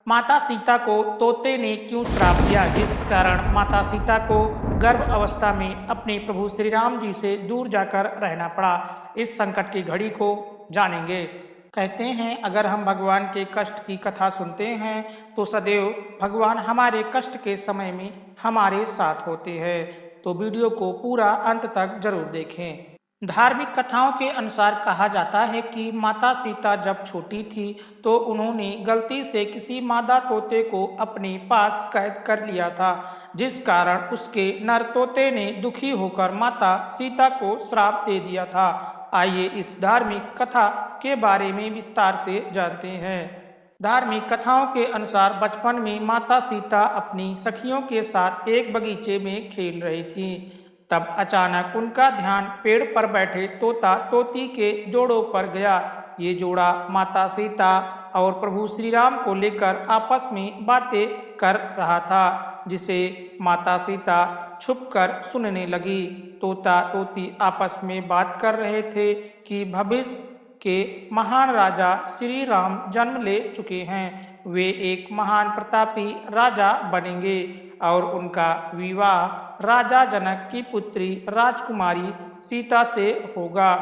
माता सीता को तोते ने क्यों श्राप दिया, जिस कारण माता सीता को गर्भ अवस्था में अपने प्रभु श्री राम जी से दूर जाकर रहना पड़ा। इस संकट की घड़ी को जानेंगे। कहते हैं अगर हम भगवान के कष्ट की कथा सुनते हैं तो सदैव भगवान हमारे कष्ट के समय में हमारे साथ होते हैं। तो वीडियो को पूरा अंत तक जरूर देखें। धार्मिक कथाओं के अनुसार कहा जाता है कि माता सीता जब छोटी थी तो उन्होंने गलती से किसी मादा तोते को अपने पास कैद कर लिया था, जिस कारण उसके नर तोते ने दुखी होकर माता सीता को श्राप दे दिया था। आइए इस धार्मिक कथा के बारे में विस्तार से जानते हैं। धार्मिक कथाओं के अनुसार बचपन में माता सीता अपनी सखियों के साथ एक बगीचे में खेल रही थी। तब अचानक उनका ध्यान पेड़ पर बैठे तोता तोती के जोड़ों पर गया। ये जोड़ा माता सीता और प्रभु श्री राम को लेकर आपस में बातें कर रहा था, जिसे माता सीता छुपकर सुनने लगी। तोता तोती आपस में बात कर रहे थे कि भविष्य के महान राजा श्री राम जन्म ले चुके हैं। वे एक महान प्रतापी राजा बनेंगे और उनका विवाह राजा जनक की पुत्री राजकुमारी सीता से होगा।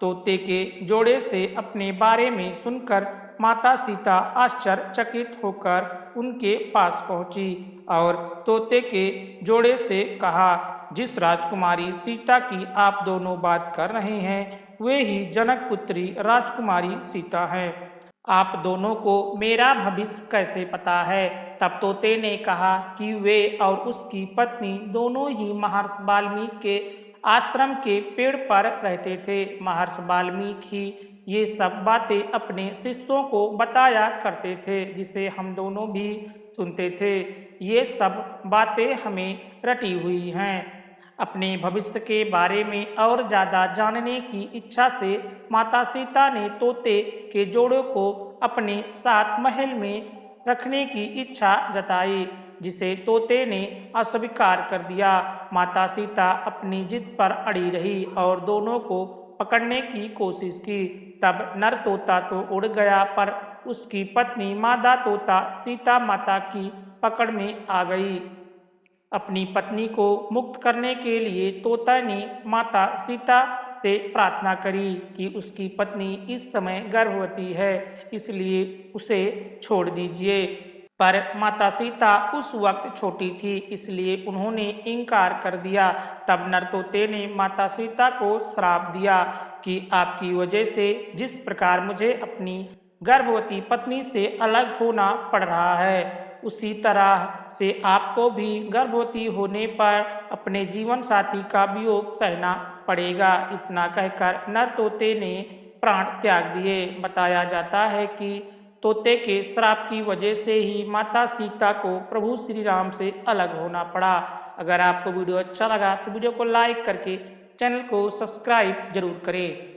तोते के जोड़े से अपने बारे में सुनकर माता सीता आश्चर्यचकित होकर उनके पास पहुंची और तोते के जोड़े से कहा, जिस राजकुमारी सीता की आप दोनों बात कर रहे हैं वे ही जनक पुत्री राजकुमारी सीता है। आप दोनों को मेरा भविष्य कैसे पता है? तब तोते ने कहा कि वे और उसकी पत्नी दोनों ही महर्षि वाल्मीकि के आश्रम के पेड़ पर रहते थे। महर्षि वाल्मीकि ये सब बातें अपने शिष्यों को बताया करते थे, जिसे हम दोनों भी सुनते थे। ये सब बातें हमें रटी हुई हैं। अपने भविष्य के बारे में और ज़्यादा जानने की इच्छा से माता सीता ने तोते के जोड़ों को अपने साथ महल में रखने की इच्छा जताई, जिसे तोते ने अस्वीकार कर दिया। माता सीता अपनी जिद पर अड़ी रही और दोनों को पकड़ने की कोशिश की। तब नर तोता तो उड़ गया, पर उसकी पत्नी मादा तोता सीता माता की पकड़ में आ गई। अपनी पत्नी को मुक्त करने के लिए तोता ने माता सीता से प्रार्थना करी कि उसकी पत्नी इस समय गर्भवती है, इसलिए उसे छोड़ दीजिए। पर माता सीता उस वक्त छोटी थी, इसलिए उन्होंने इनकार कर दिया। तब नर तोते ने माता सीता को श्राप दिया कि आपकी वजह से जिस प्रकार मुझे अपनी गर्भवती पत्नी से अलग होना पड़ रहा है, उसी तरह से आपको भी गर्भवती होने पर अपने जीवन साथी का वियोग सहना पड़ेगा। इतना कहकर नर तोते ने प्राण त्याग दिए। बताया जाता है कि तोते के श्राप की वजह से ही माता सीता को प्रभु श्री राम से अलग होना पड़ा। अगर आपको वीडियो अच्छा लगा तो वीडियो को लाइक करके चैनल को सब्सक्राइब जरूर करें।